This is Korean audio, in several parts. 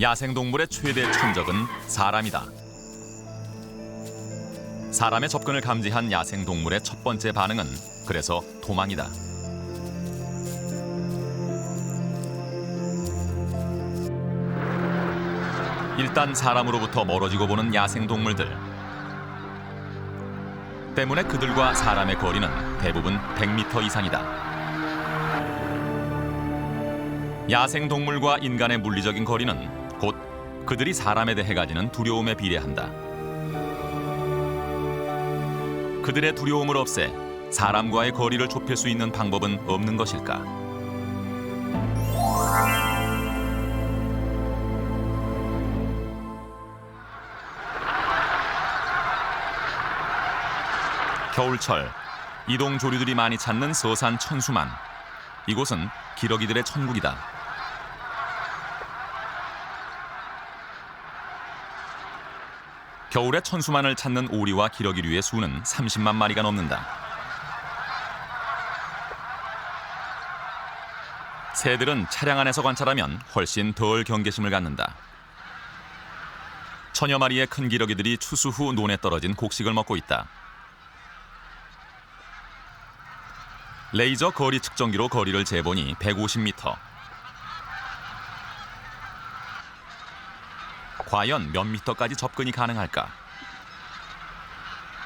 야생동물의 최대 천적은 사람이다. 사람의 접근을 감지한 야생동물의 첫 번째 반응은 그래서 도망이다. 일단 사람으로부터 멀어지고 보는 야생동물들. 때문에 그들과 사람의 거리는 대부분 100m 이상이다. 야생동물과 인간의 물리적인 거리는 곧 그들이 사람에 대해 가지는 두려움에 비례한다. 그들의 두려움을 없애 사람과의 거리를 좁힐 수 있는 방법은 없는 것일까? 겨울철, 이동 조류들이 많이 찾는 서산 천수만. 이곳은 기러기들의 천국이다. 겨울에 천수만을 찾는 오리와 기러기류의 수는 30만 마리가 넘는다. 새들은 차량 안에서 관찰하면 훨씬 덜 경계심을 갖는다. 천여 마리의 큰 기러기들이 추수 후 논에 떨어진 곡식을 먹고 있다. 레이저 거리 측정기로 거리를 재보니 150m. 과연 몇 미터까지 접근이 가능할까?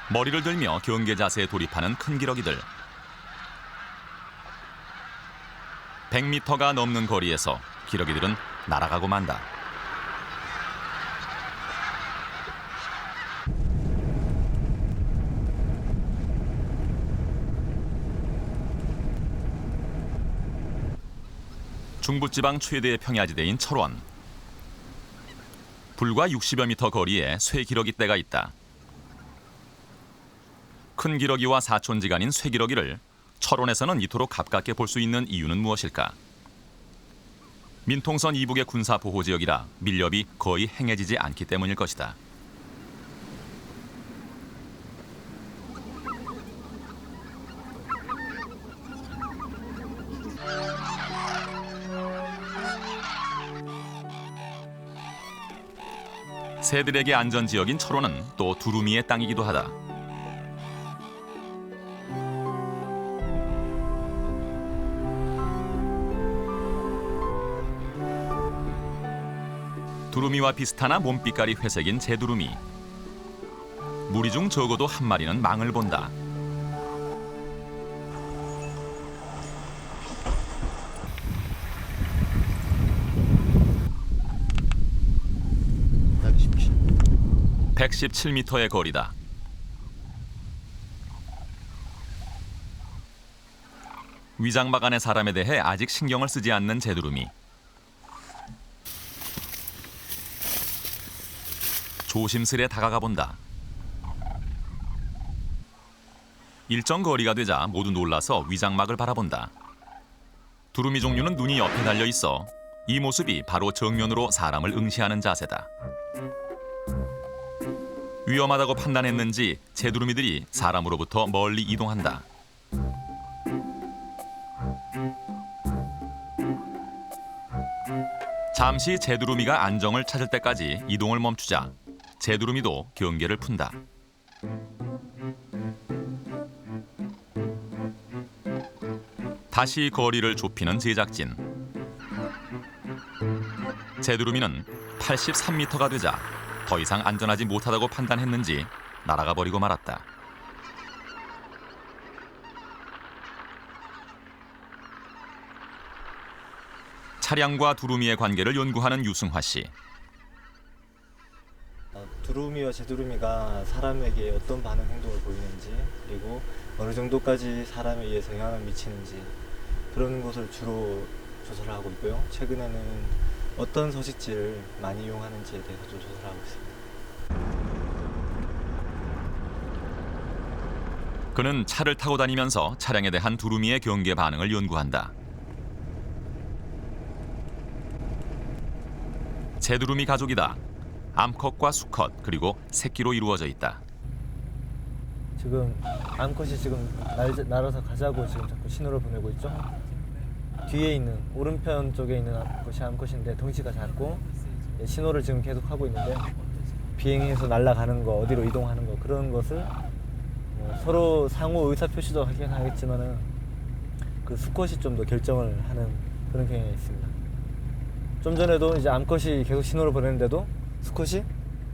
머리를 들며 경계 자세에 돌입하는 큰 기러기들. 100m가 넘는 거리에서 기러기들은 날아가고 만다. 중부지방 최대의 평야지대인 철원. 불과 60여 미터 거리에 쇠기러기 떼가 있다. 큰 기러기와 사촌지간인 쇠기러기를 철원에서는 이토록 가깝게 볼 수 있는 이유는 무엇일까? 민통선 이북의 군사보호지역이라 밀렵이 거의 행해지지 않기 때문일 것이다. 새들에게 안전지역인 철원은 또 두루미의 땅이기도 하다. 두루미와 비슷하나 몸빛깔이 회색인 제두루미. 무리 중 적어도 한 마리는 망을 본다. (117m의) 거리다. 위장막 안의 사람에 대해 아직 신경을 쓰지 않는 제두루미. 조심스레 다가가 본다. 일정 거리가 되자 모두 놀라서 위장막을 바라본다. 두루미 종류는 눈이 옆에 달려 있어 이 모습이 바로 정면으로 사람을 응시하는 자세다. 위험하다고 판단했는지 제두루미들이 사람으로부터 멀리 이동한다. 잠시 제두루미가 안정을 찾을 때까지 이동을 멈추자 제두루미도 경계를 푼다. 다시 거리를 좁히는 제작진. 제두루미는 83m가 되자 더 이상 안전하지 못하다고 판단했는지 날아가 버리고 말았다. 차량과 두루미의 관계를 연구하는 유승화 씨. 두루미와 제두루미가 사람에게 어떤 반응 행동을 보이는지, 그리고 어느 정도까지 사람에 의해서 영향을 미치는지 그런 것을 주로 조사를 하고 있고요. 최근에는 어떤 서식지를 많이 이용하는지에 대해서 좀 조사를 하고 있습니다. 그는 차를 타고 다니면서 차량에 대한 두루미의 경계 반응을 연구한다. 제두루미 가족이다. 암컷과 수컷 그리고 새끼로 이루어져 있다. 지금 암컷이 지금 날아서 가자고 지금 자꾸 신호를 보내고 있죠. 뒤에 있는 오른편 쪽에 있는 것이 암컷인데 덩치가 작고 신호를 지금 계속 하고 있는데 비행해서 날아가는 거, 어디로 이동하는 거 그런 것을 서로 상호 의사 표시도 하긴 하겠지만은 그 수컷이 좀 더 결정을 하는 그런 경향이 있습니다. 좀 전에도 이제 암컷이 계속 신호를 보냈는데도 수컷이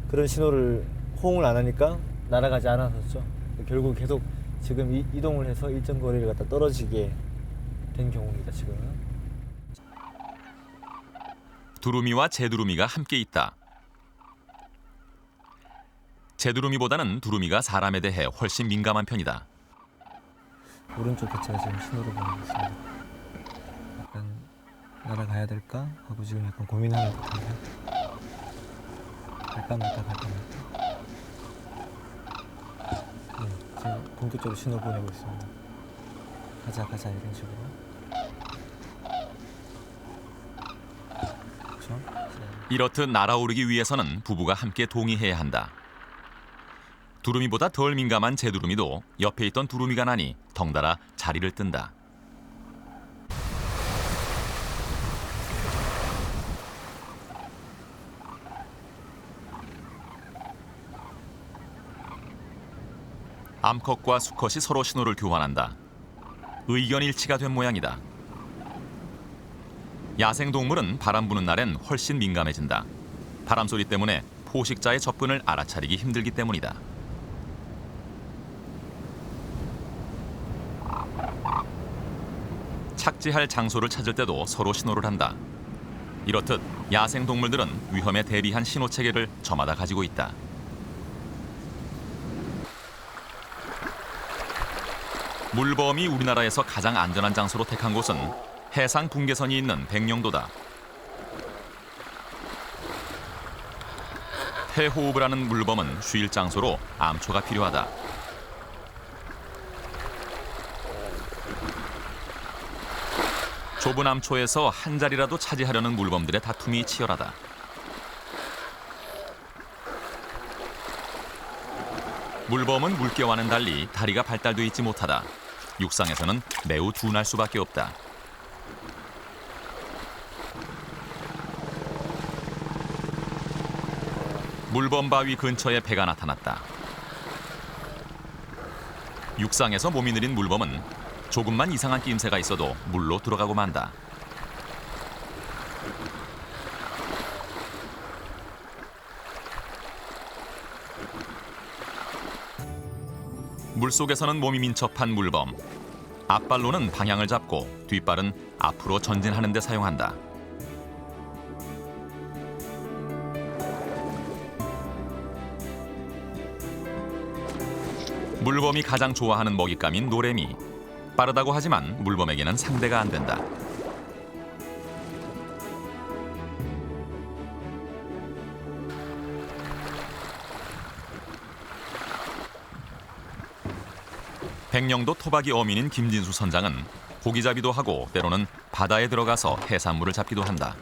그런 신호를 호응을 안 하니까 날아가지 않았었죠. 결국 계속 지금 이동을 해서 일정 거리를 갖다 떨어지게 된 경우입니다. 지금은. 두루미와 재두루미가 함께 있다. 재두루미보다는 두루미가 사람에 대해 훨씬 민감한 편이다. 오른쪽 개체가 지금 신호를 보내고 있습니다. 약간 날아가야 될까 하고 지금 약간 고민하는 것 같은데 갈까 말까 갈까 말까. 네, 지금 본격적으로 신호를 보내고 있습니다. 가자 가자 이런 식으로. 그렇죠? 이렇듯 날아오르기 위해서는 부부가 함께 동의해야 한다. 두루미보다 덜 민감한 재두루미도 옆에 있던 두루미가 나니 덩달아 자리를 뜬다. 암컷과 수컷이 서로 신호를 교환한다. 의견 일치가 된 모양이다. 야생동물은 바람 부는 날엔 훨씬 민감해진다. 바람 소리 때문에 포식자의 접근을 알아차리기 힘들기 때문이다. 착지할 장소를 찾을 때도 서로 신호를 한다. 이렇듯 야생동물들은 위험에 대비한 신호 체계를 저마다 가지고 있다. 물범이 우리나라에서 가장 안전한 장소로 택한 곳은 해상 붕괴선이 있는 백령도다. 태호흡을 하는 물범은 쉴 장소로 암초가 필요하다. 좁은 암초에서 한 자리라도 차지하려는 물범들의 다툼이 치열하다. 물범은 물개와는 달리 다리가 발달돼 있지 못하다. 육상에서는 매우 둔할 수밖에 없다. 물범 바위 근처에 배가 나타났다. 육상에서 몸이 느린 물범은 조금만 이상한 낌새가 있어도 물로 들어가고 만다. 물속에서는 몸이 민첩한 물범. 앞발로는 방향을 잡고 뒷발은 앞으로 전진하는 데 사용한다. 물범이 가장 좋아하는 먹잇감인 노래미. 빠르다고 하지만 물범에게는 상대가 안 된다. 백령도 토박이 어민인 김진수 선장은 고기잡이도 하고 때로는 바다에 들어가서 해산물을 잡기도 한다.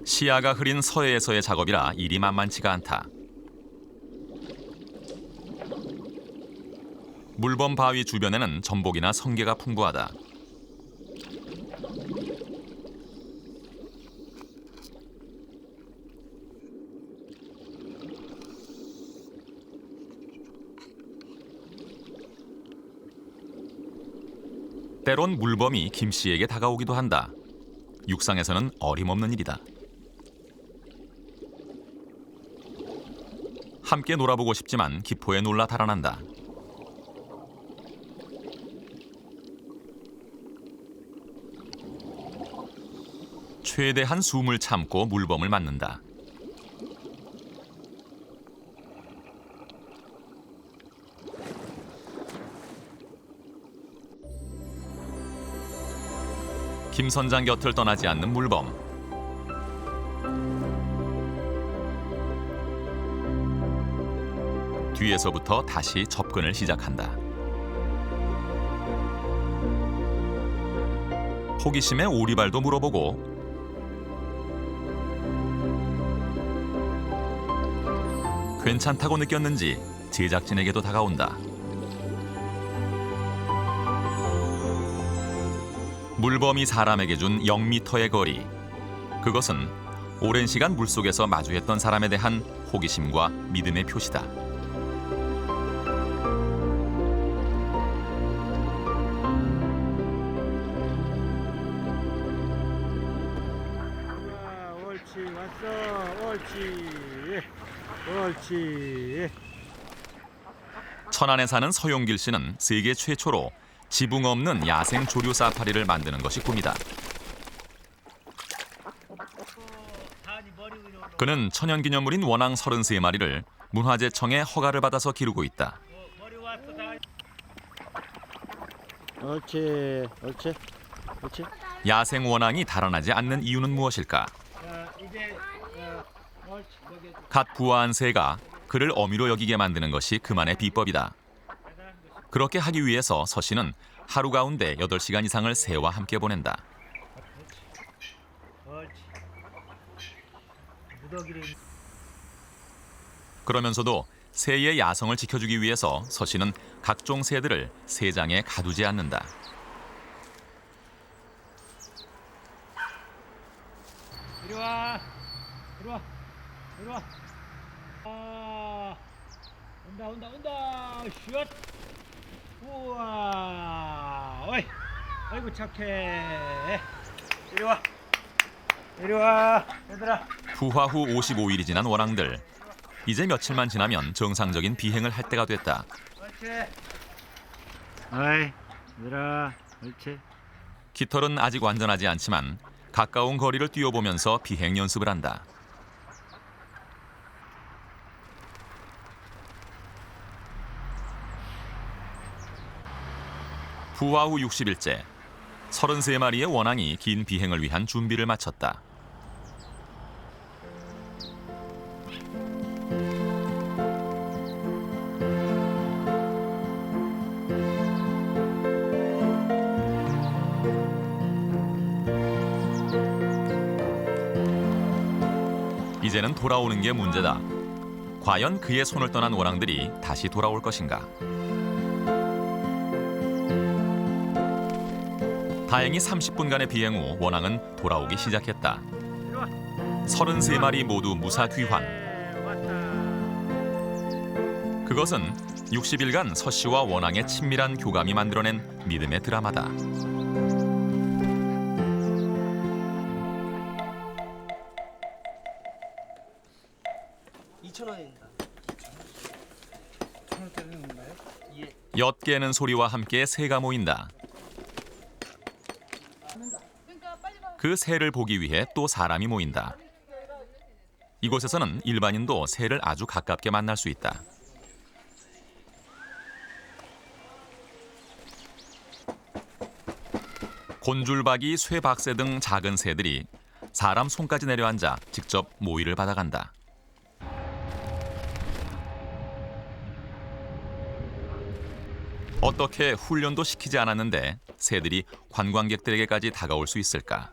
시야가 흐린 서해에서의 작업이라 일이 만만치가 않다. 물범 바위 주변에는 전복이나 성게가 풍부하다. 때론 물범이 김 씨에게 다가오기도 한다. 육상에서는 어림없는 일이다. 함께 놀아보고 싶지만 기포에 놀라 달아난다. 최대한 숨을 참고 물범을 맞는다. 김 선장 곁을 떠나지 않는 물범. 뒤에서부터 다시 접근을 시작한다. 호기심에 오리발도 물어보고 괜찮다고 느꼈는지 제작진에게도 다가온다. 물범이 사람에게 준 0m의 거리. 그것은 오랜 시간 물속에서 마주했던 사람에 대한 호기심과 믿음의 표시다. 옳지, 왔어. 옳지. 옳지. 천안에 사는 서용길 씨는 세계 최초로 지붕 없는 야생 조류 사파리를 만드는 것이 꿈이다. 그는 천연기념물인 원앙 33마리를 문화재청의 허가를 받아서 기르고 있다. 옳지. 옳지. 옳지. 야생 원앙이 달아나지 않는 이유는 무엇일까? 갓 부화한 새가 그를 어미로 여기게 만드는 것이 그만의 비법이다. 그렇게 하기 위해서 서 씨는 하루 가운데 8시간 이상을 새와 함께 보낸다. 그러면서도 새의 야성을 지켜주기 위해서 서 씨는 각종 새들을 새장에 가두지 않는다. 이리 와. 이리 와. 이리 와. 아, 온다. 슛. 우와. 어이. 아이고 착해. 이리 와. 이리 와. 얘들아. 부화 후 55일이 지난 원앙들. 이제 며칠만 지나면 정상적인 비행을 할 때가 됐다. 옳지. 어이. 얘들아. 옳지. 깃털은 아직 완전하지 않지만 가까운 거리를 뛰어보면서 비행 연습을 한다. 부화 후 60일째, 33마리의 원앙이 긴 비행을 위한 준비를 마쳤다. 이제는 돌아오는 게 문제다. 과연 그의 손을 떠난 원앙들이 다시 돌아올 것인가? 다행히 30분간의 비행 후 원앙은 돌아오기 시작했다. 33마리 모두 무사 귀환. 그것은 60일간 서 씨와 원앙의 친밀한 교감이 만들어낸 믿음의 드라마다. 엿깨는 소리와 함께 새가 모인다. 그 새를 보기 위해 또 사람이 모인다. 이곳에서는 일반인도 새를 아주 가깝게 만날 수 있다. 곤줄박이, 쇠박새 등 작은 새들이 사람 손까지 내려앉아 직접 모이를 받아간다. 어떻게 훈련도 시키지 않았는데 새들이 관광객들에게까지 다가올 수 있을까?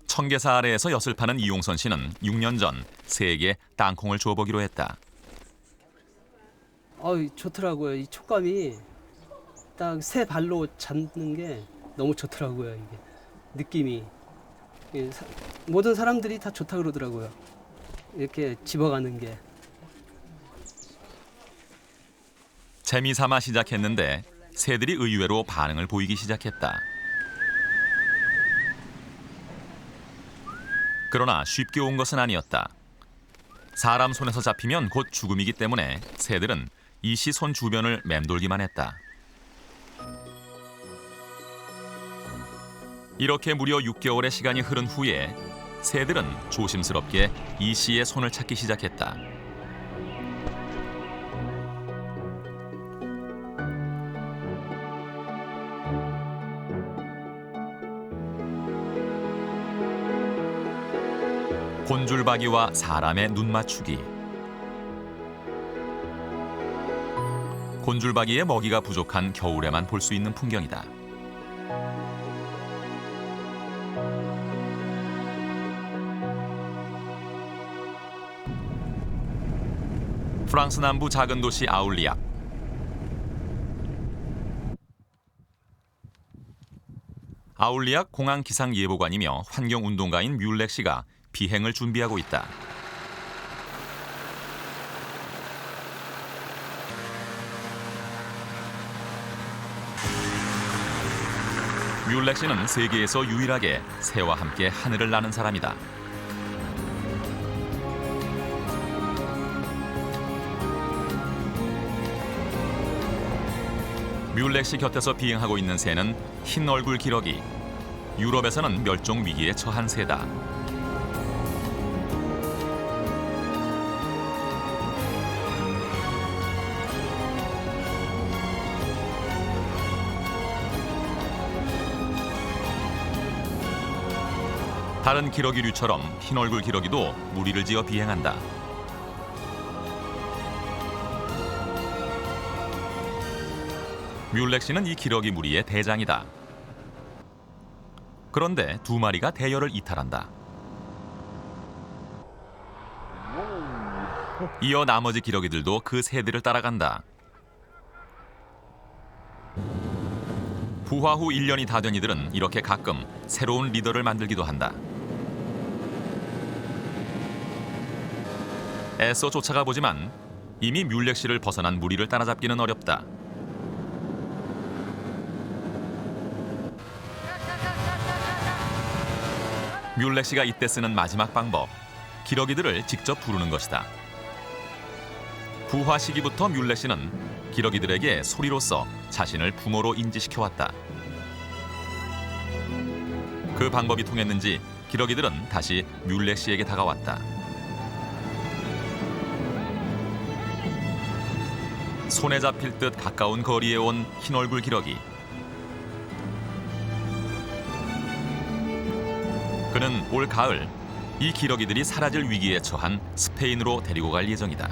청계사 아래에서 엿을 파는 이용선 씨는 6년 전 새에게 땅콩을 줘보기로 했다. 좋더라고요. 이 촉감이 딱 새 발로 잡는 게 너무 좋더라고요. 이게 느낌이 모든 사람들이 다 좋다 그러더라고요. 이렇게 집어가는 게. 재미삼아 시작했는데 새들이 의외로 반응을 보이기 시작했다. 그러나 쉽게 온 것은 아니었다. 사람 손에서 잡히면 곧 죽음이기 때문에 새들은 이 씨 손 주변을 맴돌기만 했다. 이렇게 무려 6개월의 시간이 흐른 후에 새들은 조심스럽게 이 씨의 손을 찾기 시작했다. 곤줄박이와 사람의 눈 맞추기. 곤줄박이의 먹이가 부족한 겨울에만 볼 수 있는 풍경이다. 프랑스 남부 작은 도시 아울리악. 아울리악 공항 기상 예보관이며 환경 운동가인 뮬렉 씨가 비행을 준비하고 있다. 뮬렉 씨는 세계에서 유일하게 새와 함께 하늘을 나는 사람이다. 뮬렉 씨 곁에서 비행하고 있는 새는 흰 얼굴 기러기. 유럽에서는 멸종 위기에 처한 새다. 다른 기러기류처럼 흰 얼굴 기러기도 무리를 지어 비행한다. 뮬렉 씨는 이 기러기 무리의 대장이다. 그런데 두 마리가 대열을 이탈한다. 이어 나머지 기러기들도 그 새들을 따라간다. 부화 후 1년이 다 된 이들은 이렇게 가끔 새로운 리더를 만들기도 한다. 애써 쫓아가 보지만 이미 뮬렉 씨를 벗어난 무리를 따라잡기는 어렵다. 뮬렉 씨가 이때 쓰는 마지막 방법, 기러기들을 직접 부르는 것이다. 부화 시기부터 뮬렉 씨는 기러기들에게 소리로써 자신을 부모로 인지시켜왔다. 그 방법이 통했는지 기러기들은 다시 뮬렉 씨에게 다가왔다. 손에 잡힐 듯 가까운 거리에 온 흰얼굴 기러기. 그는 올 가을 이 기러기들이 사라질 위기에 처한 스페인으로 데리고 갈 예정이다.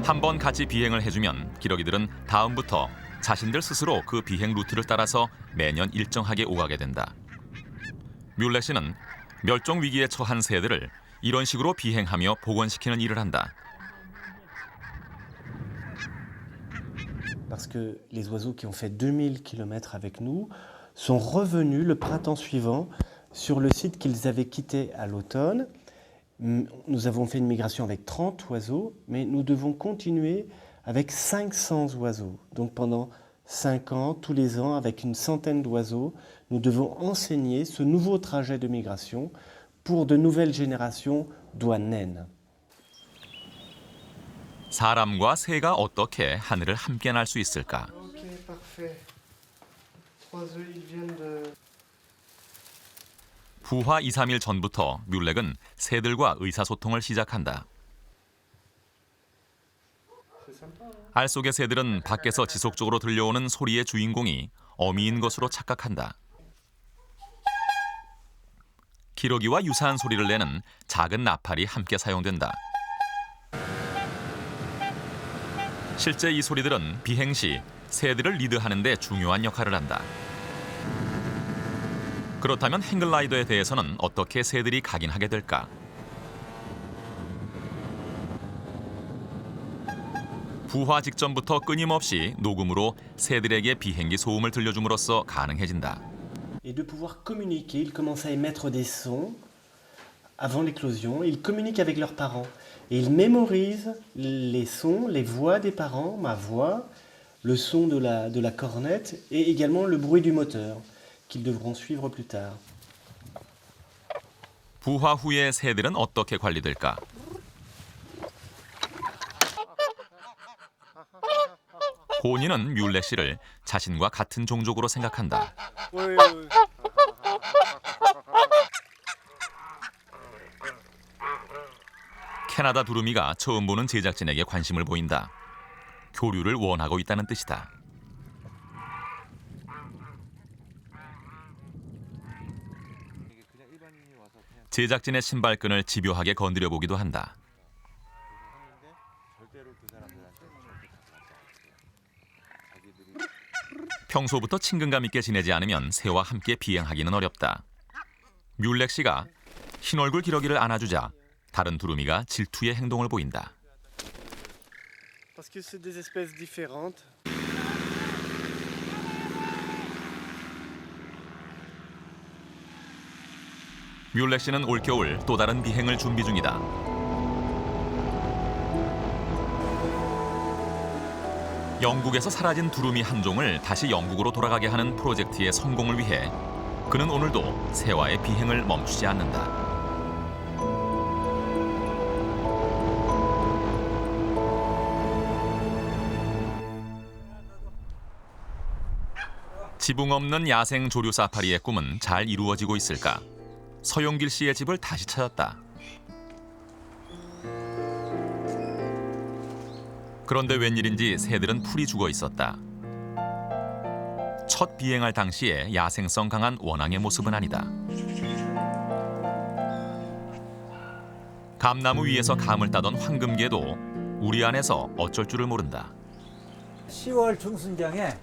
한번 같이 비행을 해주면 기러기들은 다음부터 자신들 스스로 그 비행 루트를 따라서 매년 일정하게 오가게 된다. 뮬렉 씨는 멸종 위기에 처한 새들을 이런 식으로 비행하며 복원시키는 일을 한다. Parce que les oiseaux qui ont fait 2000 km avec nous sont revenus le printemps suivant sur le site qu'ils avaient quitté à l'automne. Nous avons fait une migration avec 30 oiseaux, mais nous devons continuer avec 500 oiseaux. Donc pendant 5 ans, tous les ans, avec une centaine d'oiseaux, nous devons enseigner ce nouveau trajet de migration pour de nouvelles générations d'oies naines. 사람과 새가 어떻게 하늘을 함께 날 수 있을까? Ok, parfait. 3 œufs, ils viennent de... 부화 2, 3일 전부터 뮬렉은 새들과 의사소통을 시작한다. 알 속의 새들은 밖에서 지속적으로 들려오는 소리의 주인공이 어미인 것으로 착각한다. 기러기와 유사한 소리를 내는 작은 나팔이 함께 사용된다. 실제 이 소리들은 비행 시 새들을 리드하는 데 중요한 역할을 한다. 그렇다면 행글라이더에 대해서는 어떻게 새들이 각인하게 될까? 부화 직전부터 끊임없이 녹음으로 새들에게 비행기 소음을 들려줌으로써 가능해진다. Et de pouvoir communiquer, ils commencent à émettre des sons avant l'éclosion. Ils communiquent avec leurs parents et ils mémorisent les sons, les voix des parents, ma voix, le son de la cornette et également le bruit du moteur qu'ils devront suivre plus tard. 부화 후에 새들은 어떻게 관리될까? 고니는 뮬렉 씨를 자신과 같은 종족으로 생각한다. 캐나다 두루미가 처음 보는 제작진에게 관심을 보인다. 교류를 원하고 있다는 뜻이다. 제작진의 신발끈을 집요하게 건드려 보기도 한다. 평소부터 친근감 있게 지내지 않으면 새와 함께 비행하기는 어렵다. 뮬렉 씨가 흰얼굴 기러기를 안아주자 다른 두루미가 질투의 행동을 보인다. Parce que c'est des espèces différentes. 뮬레 씨는 올겨울 또 다른 비행을 준비 중이다. 영국에서 사라진 두루미 한 종을 다시 영국으로 돌아가게 하는 프로젝트의 성공을 위해 그는 오늘도 새와의 비행을 멈추지 않는다. 지붕 없는 야생 조류 사파리의 꿈은 잘 이루어지고 있을까? 서용길 씨의 집을 다시 찾았다. 그런데 웬일인지 새들은 풀이 죽어 있었다. 첫 비행할 당시에 야생성 강한 원앙의 모습은 아니다. 감나무 위에서 감을 따던 황금개도 우리 안에서 어쩔 줄을 모른다. 10월 중순경에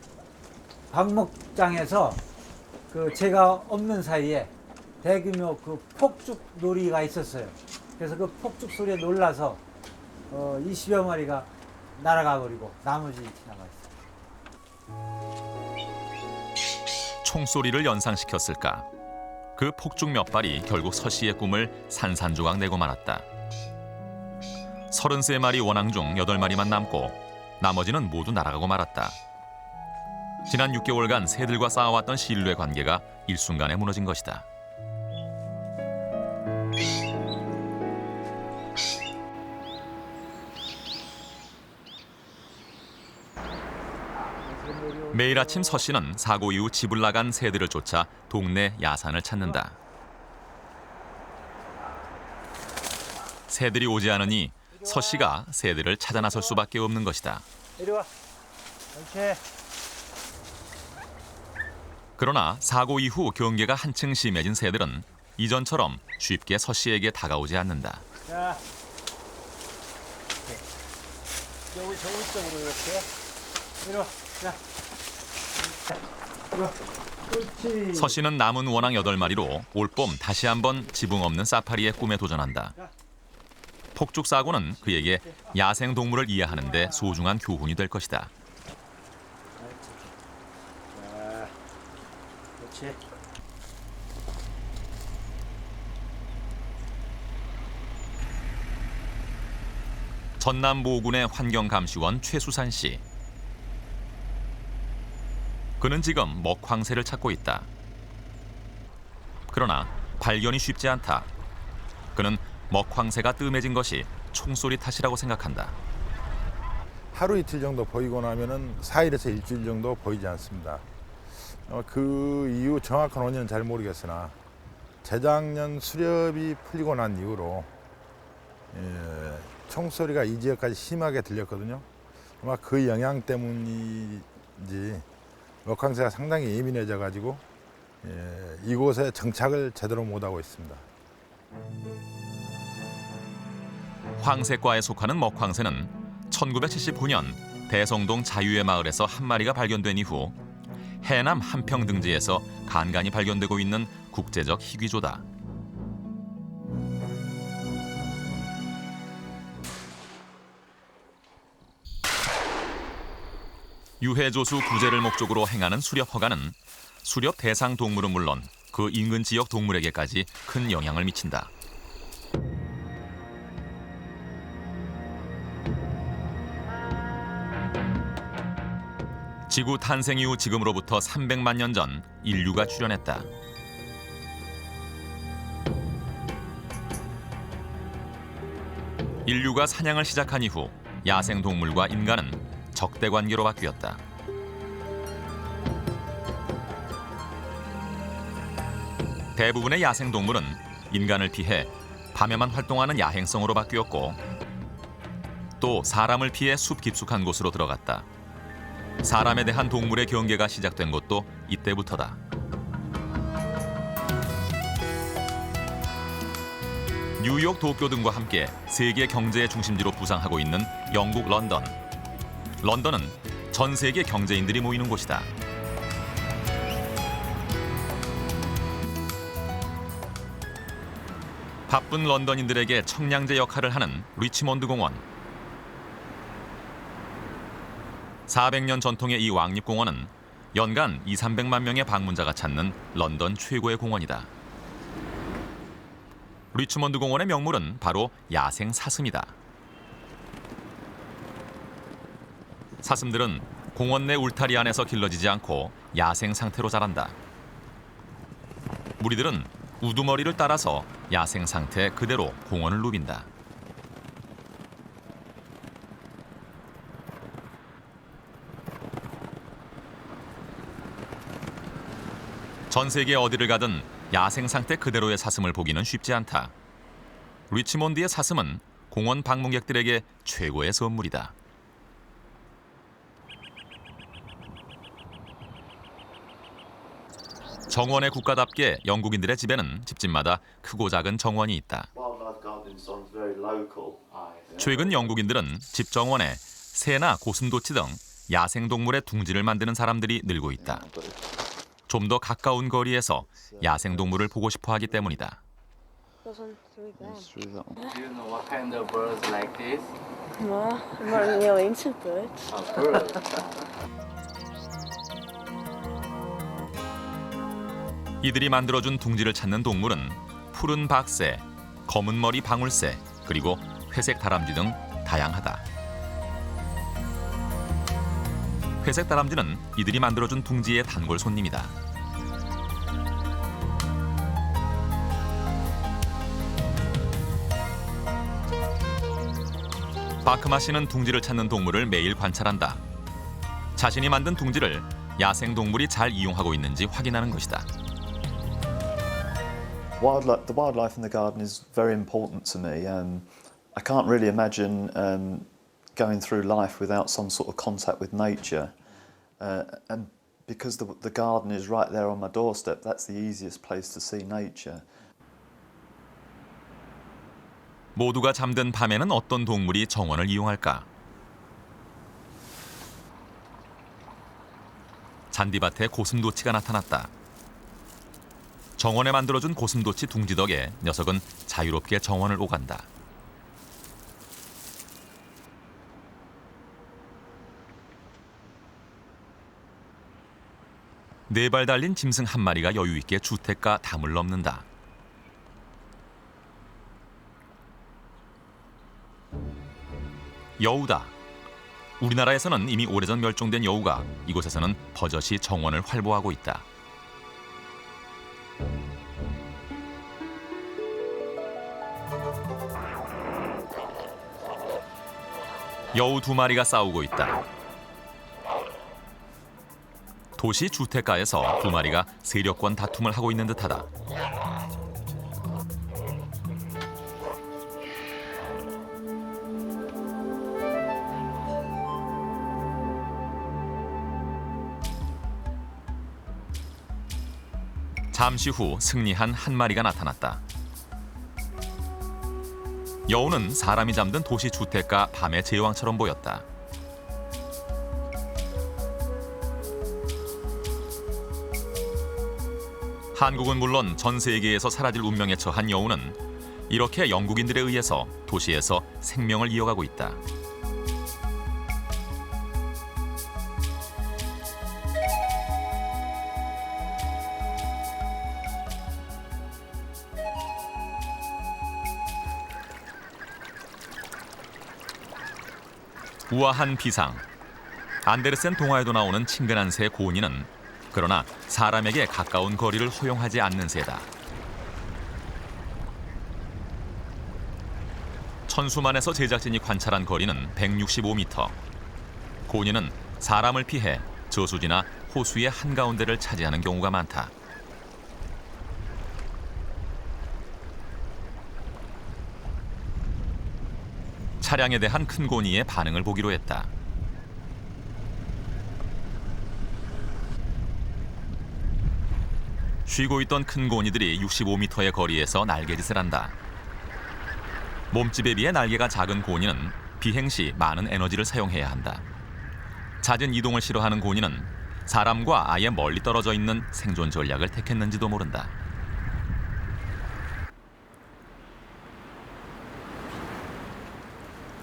방목장에서 제가 없는 사이에 대규모 폭죽 놀이가 있었어요. 그래서 그 폭죽 소리에 놀라서 20여 마리가 날아가 버리고 나머지 지나가 있어요. 총소리를 연상시켰을까? 그 폭죽 몇 발이 결국 서 씨의 꿈을 산산조각 내고 말았다. 33마리 원앙 중 8마리만 남고 나머지는 모두 날아가고 말았다. 지난 6개월간 새들과 쌓아왔던 신뢰 관계가 일순간에 무너진 것이다. 매일 아침 서 씨는 사고 이후 집을 나간 새들을 쫓아 동네 야산을 찾는다. 새들이 오지 않으니 서 씨가 새들을 찾아 나설 수밖에 없는 것이다. 이리 와. 이렇게. 그러나 사고 이후 경계가 한층 심해진 새들은 이전처럼 쉽게 서 씨에게 다가오지 않는다. 자. 여기 저 위쪽으로 이렇게. 이리 와. 자. 이리 와. 그렇지. 서 씨는 남은 원앙 8마리로 올봄 다시 한번 지붕 없는 사파리의 꿈에 도전한다. 폭죽 사고는 그에게 야생 동물을 이해하는 데 소중한 교훈이 될 것이다. 자. 그렇지. 전남 모군의 환경감시원 최수산 씨. 그는 지금 먹황새를 찾고 있다. 그러나 발견이 쉽지 않다. 그는 먹황새가 뜸해진 것이 총소리 탓이라고 생각한다. 하루 이틀 정도 보이고 나면은 4일에서 일주일 정도 보이지 않습니다. 그 이후 정확한 원인은 잘 모르겠으나 재작년 수렵이 풀리고 난 이후로 총소리가 이 지역까지 심하게 들렸거든요. 아마 그 영향 때문인지 먹황새가 상당히 예민해져 가지고 이곳에 정착을 제대로 못하고 있습니다. 황새과에 속하는 먹황새는 1979년 대성동 자유의 마을에서 한 마리가 발견된 이후 해남 한평 등지에서 간간히 발견되고 있는 국제적 희귀조다. 유해조수 구제를 목적으로 행하는 수렵 허가는 수렵 대상 동물은 물론 그 인근 지역 동물에게까지 큰 영향을 미친다. 지구 탄생 이후 지금으로부터 300만 년 전 인류가 출현했다. 인류가 사냥을 시작한 이후 야생 동물과 인간은 적대 관계로 바뀌었다. 대부분의 야생 동물은 인간을 피해 밤에만 활동하는 야행성으로 바뀌었고 또 사람을 피해 숲 깊숙한 곳으로 들어갔다. 사람에 대한 동물의 경계가 시작된 것도 이때부터다. 뉴욕, 도쿄 등과 함께 세계 경제의 중심지로 부상하고 있는 영국 런던. 런던은 전 세계 경제인들이 모이는 곳이다. 바쁜 런던인들에게 청량제 역할을 하는 리치몬드 공원. 400년 전통의 이 왕립공원은 연간 200~300만 명의 방문자가 찾는 런던 최고의 공원이다. 리치몬드 공원의 명물은 바로 야생 사슴이다. 사슴들은 공원 내 울타리 안에서 길러지지 않고 야생 상태로 자란다. 무리들은 우두머리를 따라서 야생 상태 그대로 공원을 누빈다. 전 세계 어디를 가든 야생 상태 그대로의 사슴을 보기는 쉽지 않다. 리치몬드의 사슴은 공원 방문객들에게 최고의 선물이다. 정원의 국가답게 영국인들의 집에는 집집마다 크고 작은 정원이 있다. 최근 영국인들은 집 정원에 새나 고슴도치 등 야생동물의 둥지를 만드는 사람들이 늘고 있다. 좀 더 가까운 거리에서 야생동물을 보고 싶어 하기 때문이다. Do you know what kind of birds like this? No, I'm not really into birds. Birds. 이들이 만들어준 둥지를 찾는 동물은 푸른 박새, 검은 머리 방울새, 그리고 회색 다람쥐 등 다양하다. 회색 다람쥐는 이들이 만들어준 둥지의 단골 손님이다. 바크마 씨는 둥지를 찾는 동물을 매일 관찰한다. 자신이 만든 둥지를 야생 동물이 잘 이용하고 있는지 확인하는 것이다. The wildlife in the garden is very important to me. I can't really imagine going through life without some sort of contact with nature. And because the garden is right there on my doorstep, that's the easiest place to see nature. 모두가 잠든 밤에는 어떤 동물이 정원을 이용할까? 잔디밭에 고슴도치가 나타났다. 정원에 만들어준 고슴도치 둥지 덕에 녀석은 자유롭게 정원을 오간다. 네 발 달린 짐승 한 마리가 여유 있게 주택가 담을 넘는다. 여우다. 우리나라에서는 이미 오래전 멸종된 여우가 이곳에서는 버젓이 정원을 활보하고 있다. 여우 두 마리가 싸우고 있다. 도시 주택가에서 두 마리가 세력권 다툼을 하고 있는 듯하다. 잠시 후 승리한 한 마리가 나타났다. 여우는 사람이 잠든 도시 주택가 밤의 제왕처럼 보였다. 한국은 물론 전 세계에서 사라질 운명에 처한 여우는 이렇게 영국인들에 의해서 도시에서 생명을 이어가고 있다. 우아한 비상. 안데르센 동화에도 나오는 친근한 새 고니는 그러나 사람에게 가까운 거리를 허용하지 않는 새다. 천수만에서 제작진이 관찰한 거리는 165m. 고니는 사람을 피해 저수지나 호수의 한가운데를 차지하는 경우가 많다. 차량에 대한 큰 고니의 반응을 보기로 했다. 쉬고 있던 큰 고니들이 65m의 거리에서 날개짓을 한다. 몸집에 비해 날개가 작은 고니는 비행 시 많은 에너지를 사용해야 한다. 잦은 이동을 싫어하는 고니는 사람과 아예 멀리 떨어져 있는 생존 전략을 택했는지도 모른다.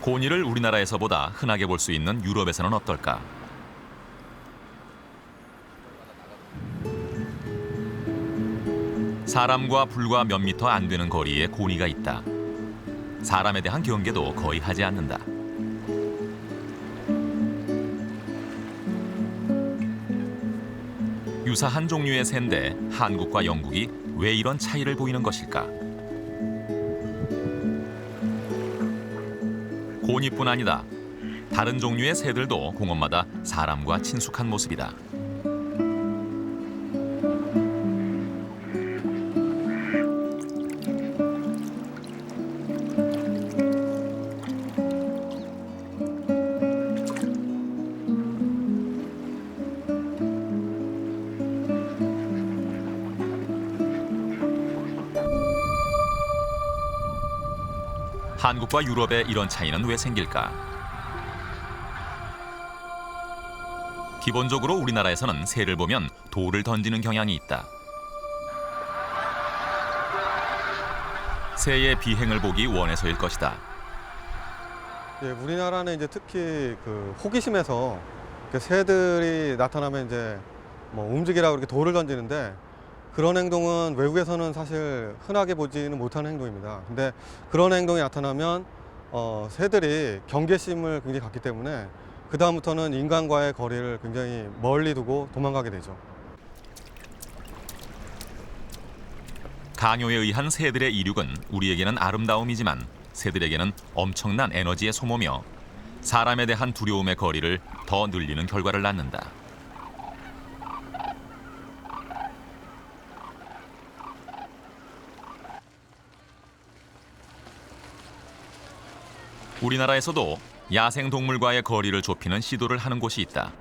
고니를 우리나라에서보다 흔하게 볼 수 있는 유럽에서는 어떨까? 사람과 불과 몇 미터 안 되는 거리에 고니가 있다. 사람에 대한 경계도 거의 하지 않는다. 유사한 종류의 새인데 한국과 영국이 왜 이런 차이를 보이는 것일까? 고니뿐 아니다. 다른 종류의 새들도 공원마다 사람과 친숙한 모습이다. 한국과 유럽의 이런 차이는 왜 생길까? 기본적으로 우리나라에서는 새를 보면 돌을 던지는 경향이 있다. 새의 비행을 보기 원해서일 것이다. 예, 우리나라는 이제 특히 그 호기심에서 새들이 나타나면 이제 뭐 움직이라고 이렇게 돌을 던지는데 그런 행동은 외국에서는 사실 흔하게 보지는 못하는 행동입니다. 근데 그런 행동이 나타나면 새들이 경계심을 굉장히 갖기 때문에 그 다음부터는 인간과의 거리를 굉장히 멀리 두고 도망가게 되죠. 강요에 의한 새들의 이륙은 우리에게는 아름다움이지만 새들에게는 엄청난 에너지의 소모며 사람에 대한 두려움의 거리를 더 늘리는 결과를 낳는다. 우리나라에서도 야생동물과의 거리를 좁히는 시도를 하는 곳이 있다.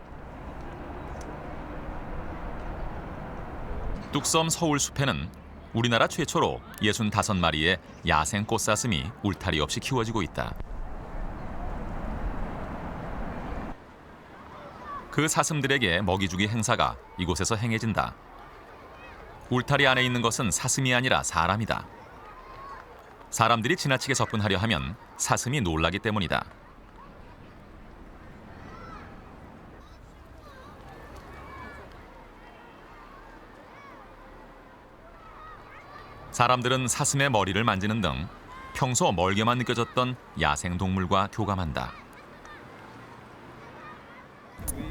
뚝섬 서울숲에는 우리나라 최초로 65마리의 야생 꽃사슴이 울타리 없이 키워지고 있다. 그 사슴들에게 먹이주기 행사가 이곳에서 행해진다. 울타리 안에 있는 것은 사슴이 아니라 사람이다. 사람들이 지나치게 접근하려 하면 사슴이 놀라기 때문이다. 사람들은 사슴의 머리를 만지는 등 평소 멀게만 느껴졌던 야생동물과 교감한다.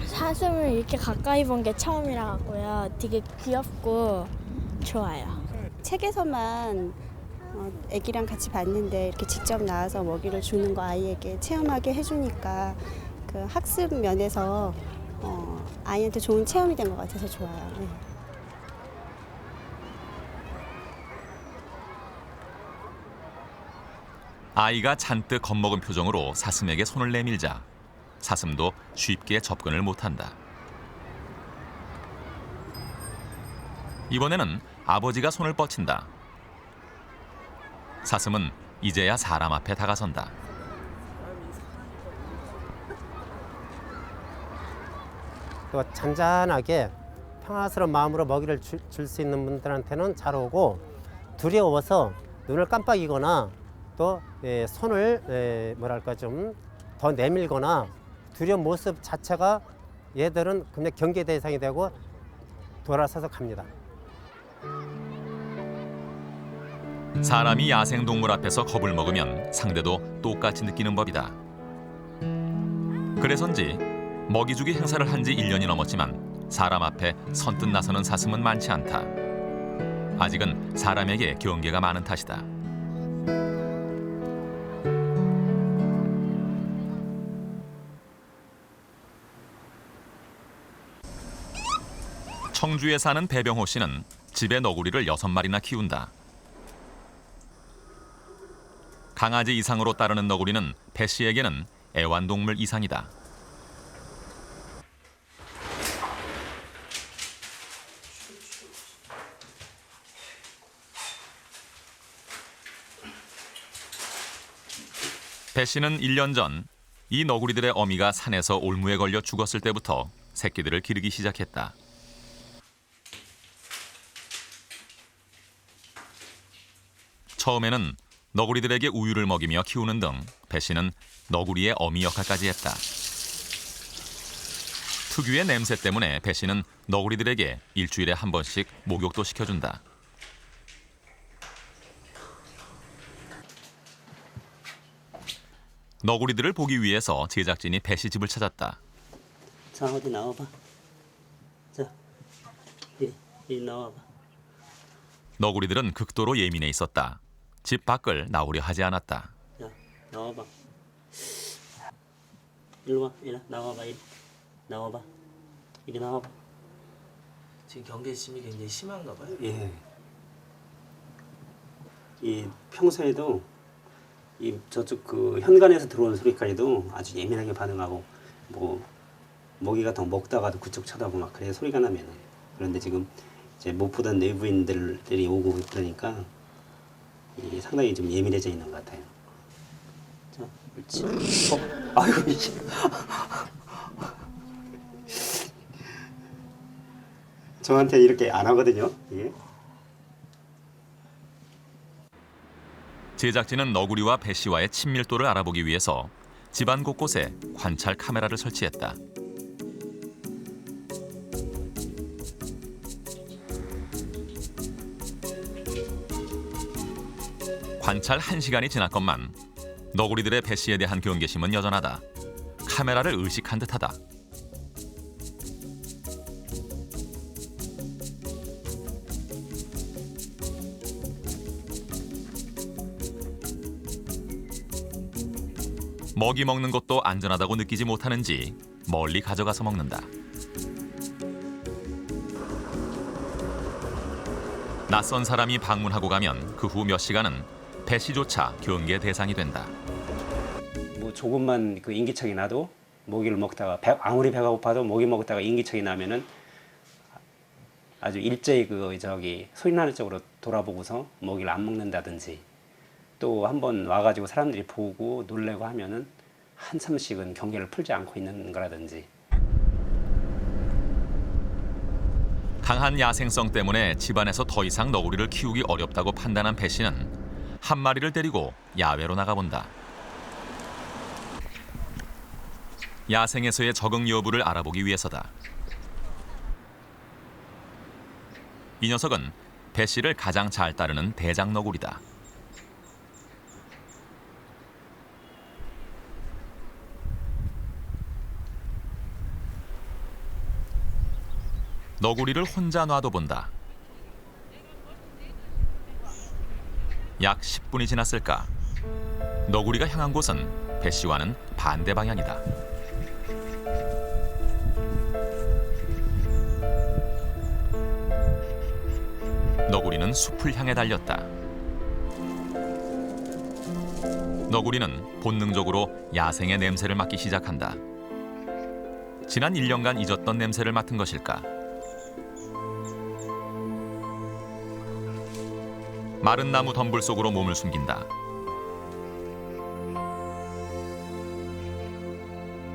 사슴을 이렇게 가까이 본 게 처음이라 갖고요. 되게 귀엽고 좋아요. 책에서만 애기랑 같이 봤는데 이렇게 직접 나와서 먹이를 주는 거 아이에게 체험하게 해주니까 그 학습 면에서 아이한테 좋은 체험이 된 것 같아서 좋아요. 네. 아이가 잔뜩 겁먹은 표정으로 사슴에게 손을 내밀자 사슴도 쉽게 접근을 못한다. 이번에는 아버지가 손을 뻗친다. 사슴은 이제야 사람 앞에 다가선다. 잔잔하게 평화스러운 마음으로 먹이를 줄 수 있는 분들한테는 잘 오고, 두려워서 눈을 깜빡이거나 또 손을 뭐랄까 좀 더 내밀거나 두려운 모습 자체가 얘들은 그냥 경계 대상이 되고 돌아서서 갑니다. 사람이 야생동물 앞에서 겁을 먹으면 상대도 똑같이 느끼는 법이다. 그래서인지 먹이주기 행사를 한 지 1년이 넘었지만 사람 앞에 선뜻 나서는 사슴은 많지 않다. 아직은 사람에게 경계가 많은 탓이다. 청주에 사는 배병호 씨는 집에 너구리를 6마리나 키운다. 강아지 이상으로 따르는 너구리는 배 씨에게는 애완동물 이상이다. 배 씨는 1년 전 이 너구리들의 어미가 산에서 올무에 걸려 죽었을 때부터 새끼들을 기르기 시작했다. 처음에는 너구리들에게 우유를 먹이며 키우는 등 배 씨는 너구리의 어미 역할까지 했다. 특유의 냄새 때문에 배 씨는 너구리들에게 일주일에 한 번씩 목욕도 시켜준다. 너구리들을 보기 위해서 제작진이 배씨 집을 찾았다. 자, 어디 나와봐. 자, 이 나와봐. 너구리들은 극도로 예민해 있었다. 집 밖을 나오려 하지 않았다. 자, 나와봐. 일로 와, 이리 나와봐. 이리 나와봐. 이리 나와봐. 지금 경계심이 굉장히 심한가 봐요. 예. 이 평소에도 이 저쪽 그 현관에서 들어오는 소리까지도 아주 예민하게 반응하고 뭐 모기 같은 거 먹다가도 그쪽 쳐다보고 막 그래 소리가 나면은. 그런데 지금 이제 못 보던 내부인들이 오고 그러니까 이 상당히 좀 예민해져 있는 것 같아요. 자, 그렇지. 아이고 이게. 저한테 이렇게 안 하거든요. 예. 제작진은 너구리와 배씨와의 친밀도를 알아보기 위해서 집안 곳곳에 관찰 카메라를 설치했다. 관찰 1시간이 지났건만 너구리들의 배씨에 대한 경계심은 여전하다. 카메라를 의식한 듯하다. 먹이 먹는 것도 안전하다고 느끼지 못하는지 멀리 가져가서 먹는다. 낯선 사람이 방문하고 가면 그 후 몇 시간은 배씨조차 경계 대상이 된다. 뭐 조금만 그 인기척이 나도 모기를 먹다가 아무리 배가 고파도 모기 먹다가 인기척이 나면은 아주 일제히 그 저기 소리 나는 쪽으로 돌아보고서 모기를 안 먹는다든지 또 한번 와가지고 사람들이 보고 놀래고 하면은 한참씩은 경계를 풀지 않고 있는 거라든지. 강한 야생성 때문에 집안에서 더 이상 너구리를 키우기 어렵다고 판단한 배 씨는 한 마리를 데리고 야외로 나가본다. 야생에서의 적응 여부를 알아보기 위해서다. 이 녀석은 배 씨를 가장 잘 따르는 대장 너구리다. 너구리를 혼자 놔둬본다. 약 10분이 지났을까? 너구리가 향한 곳은 배 씨와는 반대 방향이다. 너구리는 숲을 향해 달렸다. 너구리는 본능적으로 야생의 냄새를 맡기 시작한다. 지난 1년간 잊었던 냄새를 맡은 것일까? 마른 나무 덤불 속으로 몸을 숨긴다.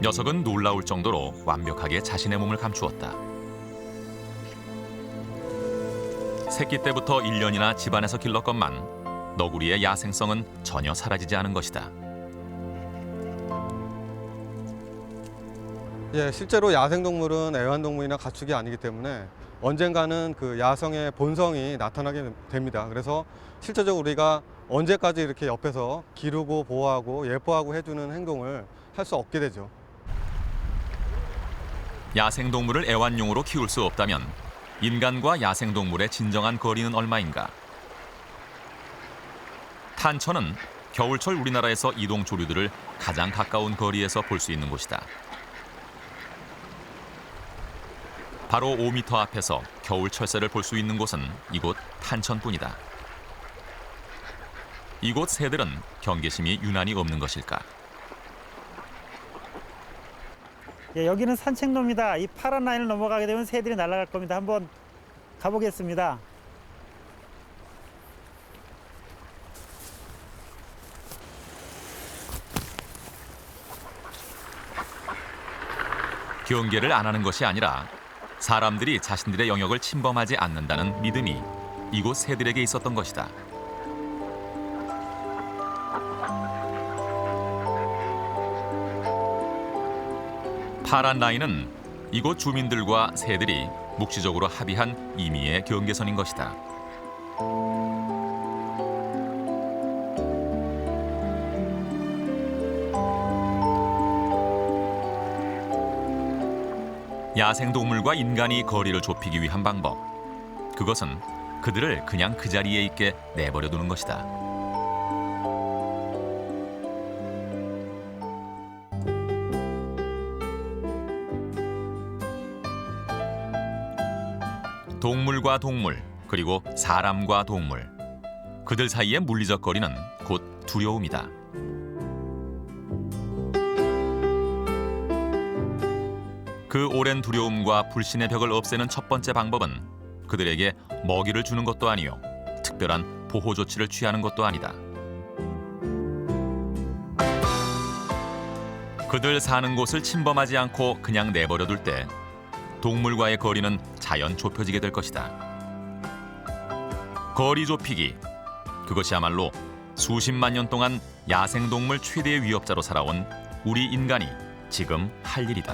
녀석은 놀라울 정도로 완벽하게 자신의 몸을 감추었다. 새끼 때부터 1년이나 집안에서 길렀건만 너구리의 야생성은 전혀 사라지지 않은 것이다. 예, 실제로 야생동물은 애완동물이나 가축이 아니기 때문에 언젠가는 그 야성의 본성이 나타나게 됩니다. 그래서 실제적으로 우리가 언제까지 이렇게 옆에서 기르고 보호하고 예뻐하고 해주는 행동을 할 수 없게 되죠. 야생동물을 애완용으로 키울 수 없다면 인간과 야생동물의 진정한 거리는 얼마인가? 탄천은 겨울철 우리나라에서 이동 조류들을 가장 가까운 거리에서 볼 수 있는 곳이다. 바로 5m 앞에서 겨울 철새를 볼 수 있는 곳은 이곳 탄천뿐이다. 이곳 새들은 경계심이 유난히 없는 것일까? 예, 여기는 산책로입니다. 이 파란 라인을 넘어가게 되면 새들이 날아갈 겁니다. 한번 가보겠습니다. 경계를 안 하는 것이 아니라 사람들이 자신들의 영역을 침범하지 않는다는 믿음이 이곳 새들에게 있었던 것이다. 파란 라인은 이곳 주민들과 새들이 묵시적으로 합의한 임의의 경계선인 것이다. 야생동물과 인간이 거리를 좁히기 위한 방법. 그것은 그들을 그냥 그 자리에 있게 내버려 두는 것이다. 동물과 동물, 그리고 사람과 동물. 그들 사이의 물리적 거리는 곧 두려움이다. 그 오랜 두려움과 불신의 벽을 없애는 첫 번째 방법은 그들에게 먹이를 주는 것도 아니요, 특별한 보호 조치를 취하는 것도 아니다. 그들 사는 곳을 침범하지 않고 그냥 내버려둘 때 동물과의 거리는 자연 좁혀지게 될 것이다. 거리 좁히기, 그것이야말로 수십만 년 동안 야생동물 최대의 위협자로 살아온 우리 인간이 지금 할 일이다.